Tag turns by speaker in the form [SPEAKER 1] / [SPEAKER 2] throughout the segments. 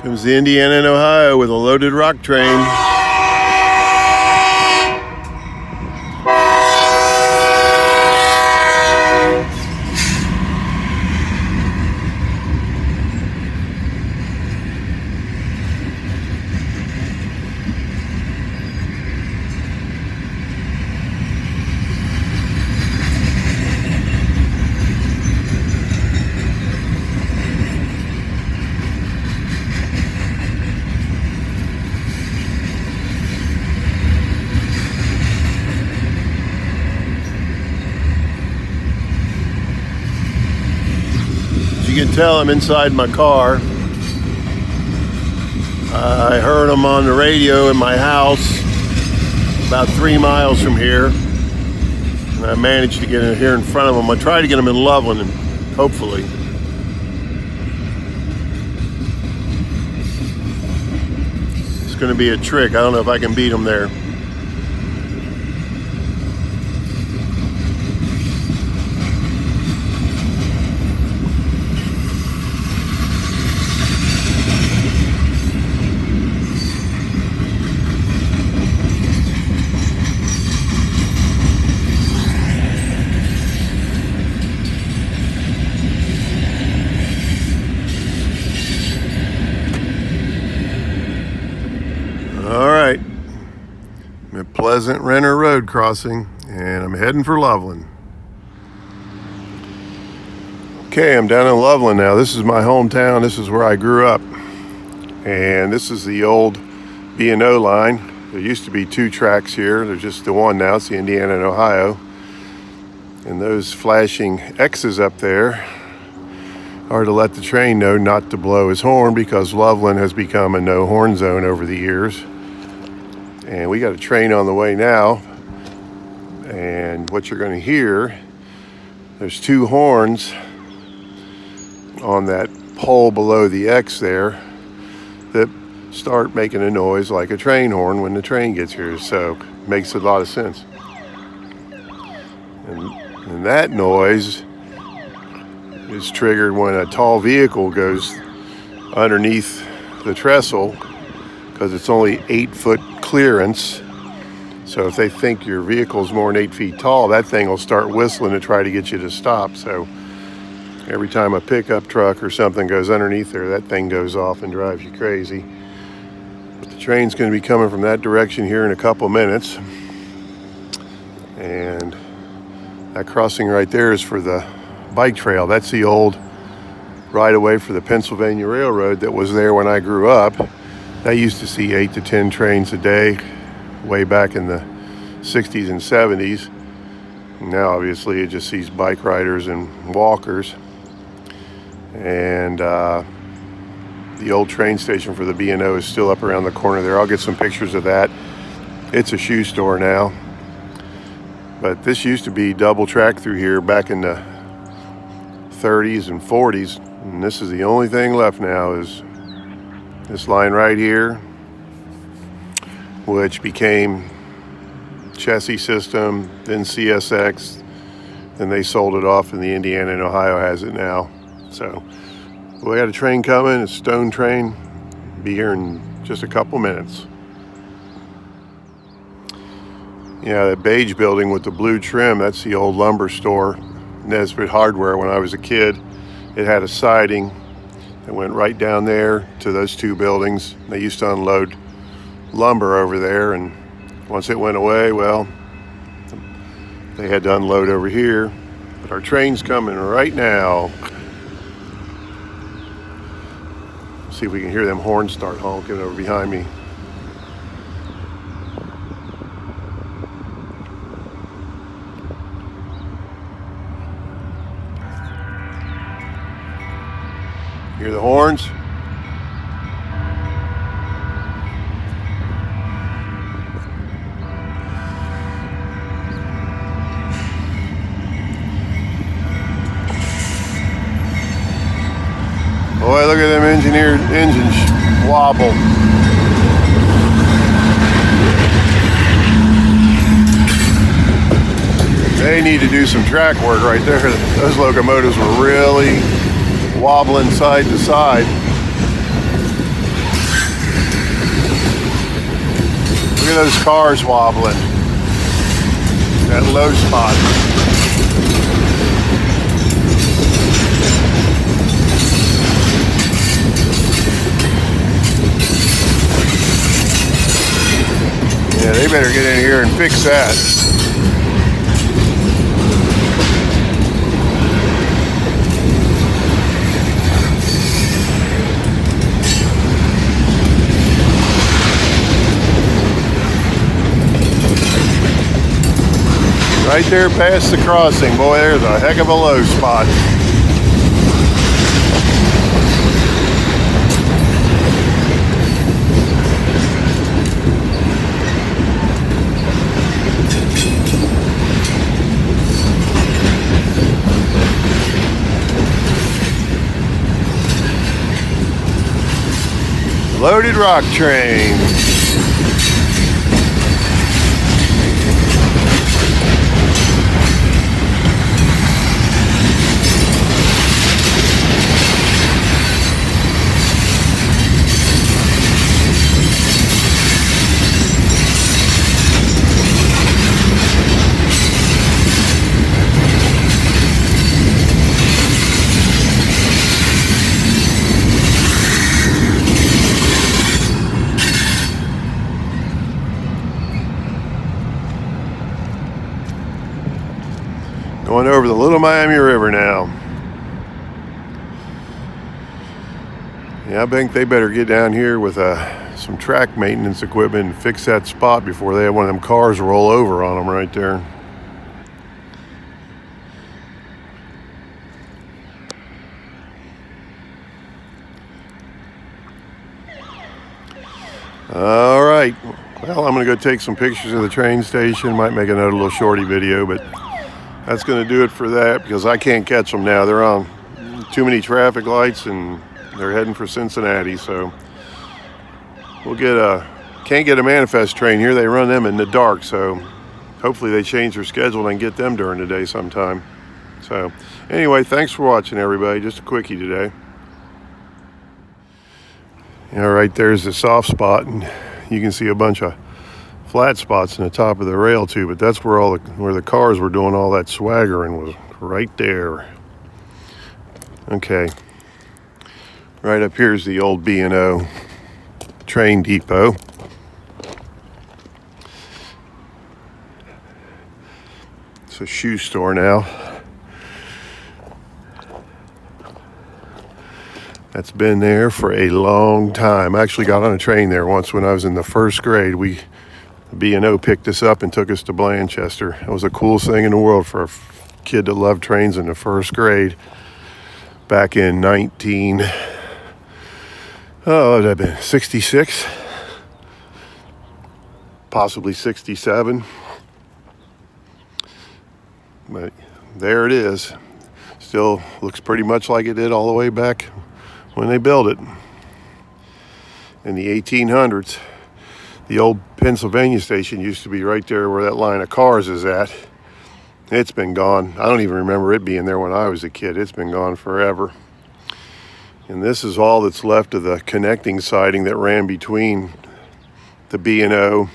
[SPEAKER 1] Comes the Indiana and Ohio with a loaded rock train. You can tell I'm inside my car. I heard them on the radio in my house about 3 miles from here, and I managed to get in here in front of them. I tried to get them in Loveland, and hopefully. It's going to be a trick. I don't know if I can beat them there. I'm at Pleasant-Renner Road crossing, and I'm heading for Loveland. Okay, I'm down in Loveland now. This is my hometown. This is where I grew up. And this is the old B&O line. There used to be 2 tracks here. There's just the one now. It's the Indiana and Ohio. And those flashing X's up there are to let the train know not to blow his horn, because Loveland has become a no horn zone over the years. And we got a train on the way now, and what you're going to hear, there's 2 horns on that pole below the X there that start making a noise like a train horn when the train gets here, so it makes a lot of sense. And that noise is triggered when a tall vehicle goes underneath the trestle, because it's only 8-foot clearance. So if they think your vehicle's more than 8 feet tall, that thing will start whistling to try to get you to stop. So every time a pickup truck or something goes underneath there, that thing goes off and drives you crazy. But the train's going to be coming from that direction here in a couple minutes. And that crossing right there is for the bike trail. That's the old right-of-way for the Pennsylvania Railroad that was there when I grew up. That used to see 8 to 10 trains a day way back in the 60s and 70s. Now obviously it just sees bike riders and walkers. And the old train station for the B&O is still up around the corner there. I'll get some pictures of that. It's a shoe store now. But this used to be double track through here back in the 30s and 40s. And this is the only thing left now, is this line right here, which became chassis system, then CSX, then they sold it off, and the Indiana and Ohio has it now. So we got a train coming, a stone train, be here in just a couple minutes. Yeah, that beige building with the blue trim, that's the old lumber store, Nesbitt Hardware. When I was a kid, it had a siding that went right down there to those 2 buildings. They used to unload lumber over there, and once it went away, well, they had to unload over here. But our train's coming right now. See if we can hear them horns start honking over behind me. Hear the horns? Boy, look at them engineered engines wobble. They need to do some track work right there. Those locomotives were really wobbling side to side. Look at those cars wobbling. That low spot. Yeah, they better get in here and fix that. Right there past the crossing, boy, there's a heck of a low spot. Loaded rock train. Going over the Little Miami River now. Yeah, I think they better get down here with some track maintenance equipment and fix that spot before they have one of them cars roll over on them right there. All right. Well, I'm going to go take some pictures of the train station. Might make another little shorty video, but that's going to do it for that because I can't catch them now. They're on too many traffic lights and they're heading for Cincinnati. So we'll can't get a manifest train here. They run them in the dark. So hopefully they change their schedule and get them during the day sometime. So anyway, thanks for watching, everybody. Just a quickie today. All right, there's the soft spot, and you can see a bunch of flat spots in the top of the rail too, but that's where where the cars were doing all that swaggering, was right there. Okay, right up here is the old B&O train depot. It's a shoe store now. That's been there for a long time. I actually got on a train there once when I was in the first grade. B&O picked us up and took us to Blanchester. It was the coolest thing in the world for a kid that loved trains in the first grade back in 66, possibly 67. But there it is. Still looks pretty much like it did all the way back when they built it in the 1800s. The old Pennsylvania station used to be right there where that line of cars is at. It's been gone. I don't even remember it being there when I was a kid. It's been gone forever. And this is all that's left of the connecting siding that ran between the B&O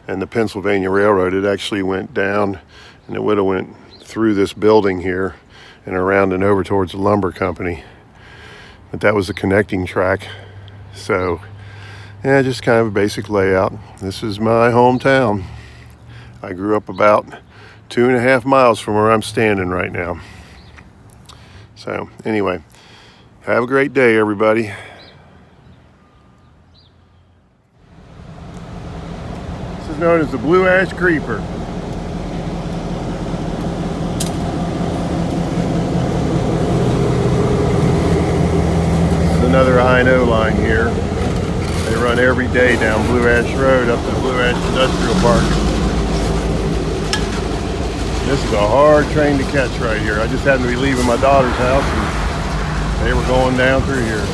[SPEAKER 1] and the Pennsylvania Railroad. It actually went down, and it would have went through this building here and around and over towards the lumber company. But that was the connecting track. So yeah, just kind of a basic layout. This is my hometown. I grew up about 2.5 miles from where I'm standing right now. So anyway, have a great day, everybody. This is known as the Blue Ash Creeper. This is another I&O line here. They run every day down Blue Ash Road up to the Blue Ash Industrial Park. This is a hard train to catch right here. I just happened to be leaving my daughter's house and they were going down through here.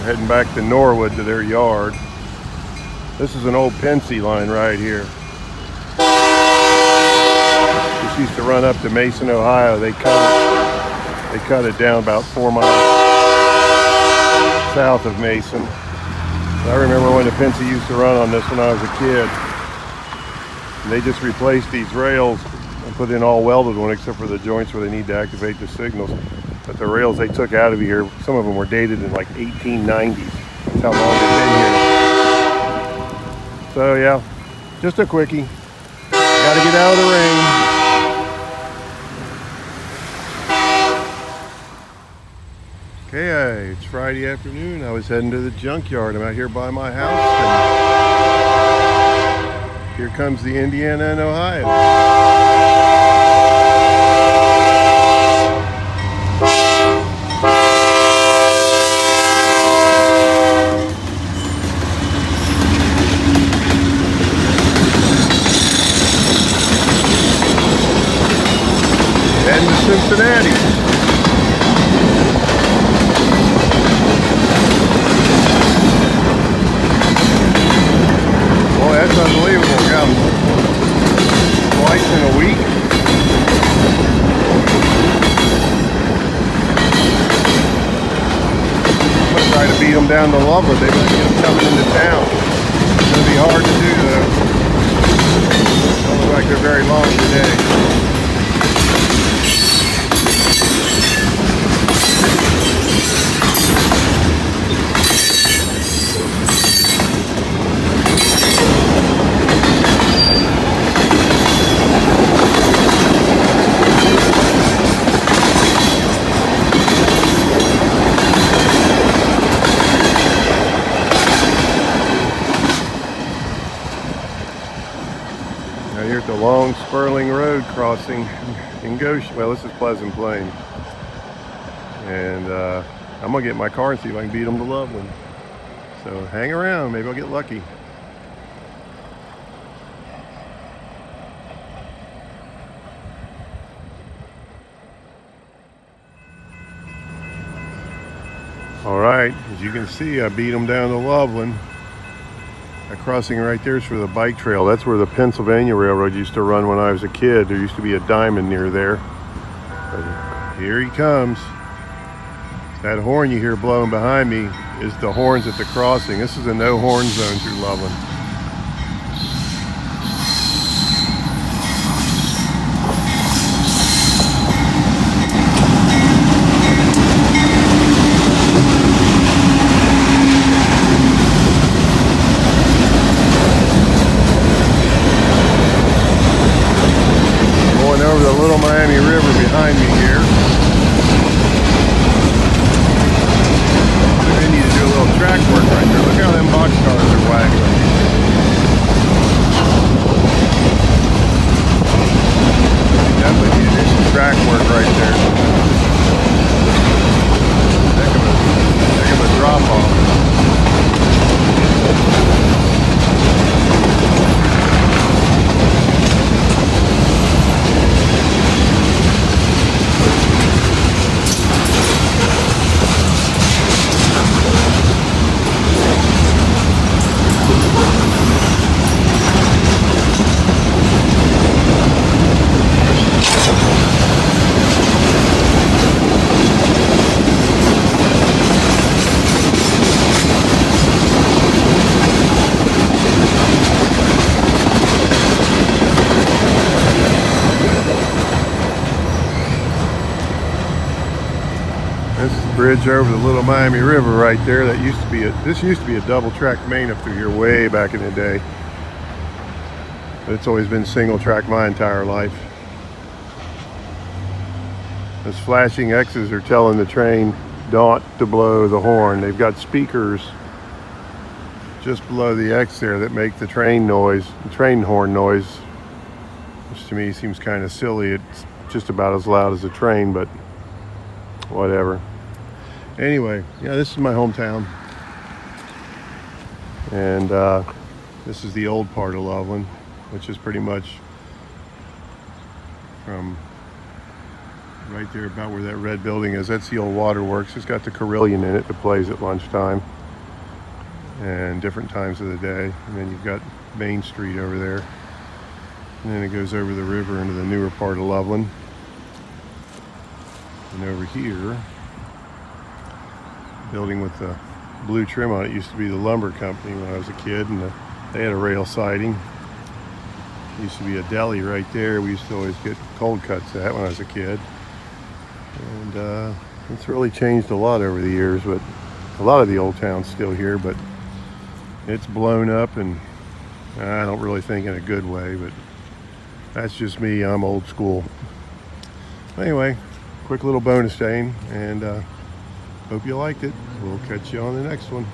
[SPEAKER 1] Heading back to Norwood to their yard. This is an old Pensy line right here. This used to run up to Mason, Ohio. They cut it down about 4 miles south of Mason. I remember when the Pensy used to run on this when I was a kid. And they just replaced these rails and put in all welded one except for the joints where they need to activate the signals. But the rails they took out of here, some of them were dated in like 1890s. That's how long they've been here. So yeah, just a quickie. Gotta get out of the rain. Okay, it's Friday afternoon. I was heading to the junkyard. I'm out here by my house. And here comes the Indiana and Ohio. Heading to Cincinnati. That's unbelievable. Got twice in a week. I'm going to try to beat them down to Loveland. They might get them coming into town. It's going to be hard to do though. Don't look like they're very long today. Here at the long Sperling Road crossing in Goshen. Well, this is Pleasant Plain. And I'm going to get in my car and see if I can beat them to Loveland. So hang around, maybe I'll get lucky. All right, as you can see, I beat them down to Loveland. That crossing right there is for the bike trail. That's where the Pennsylvania Railroad used to run when I was a kid. There used to be a diamond near there. But here he comes. That horn you hear blowing behind me is the horns at the crossing. This is a no horn zone through Loveland. Over the Little Miami River behind me here. They need to do a little track work right there. Look how them boxcars are wagging. Definitely need to do some track work right there. Heck of a drop off. This is the bridge over the Little Miami River right there. That used to be this used to be a double track main up through here way back in the day. But it's always been single track my entire life. Those flashing X's are telling the train not to blow the horn. They've got speakers just below the X there that make the train noise, the train horn noise, which to me seems kind of silly. It's just about as loud as a train, but whatever. Anyway, yeah, this is my hometown. And this is the old part of Loveland, which is pretty much from right there about where that red building is. That's the old waterworks. It's got the carillon in it that plays at lunchtime. and different times of the day. And then you've got Main Street over there. And then it goes over the river into the newer part of Loveland. And over here, building with the blue trim on it, used to be the lumber company when I was a kid, and they had a rail siding. Used to be a deli right there. We used to always get cold cuts at when I was a kid. And it's really changed a lot over the years, but a lot of the old town's still here, but it's blown up, and I don't really think in a good way, but that's just me. I'm old school. Anyway, quick little bonus, Dane, and hope you liked it. We'll catch you on the next one.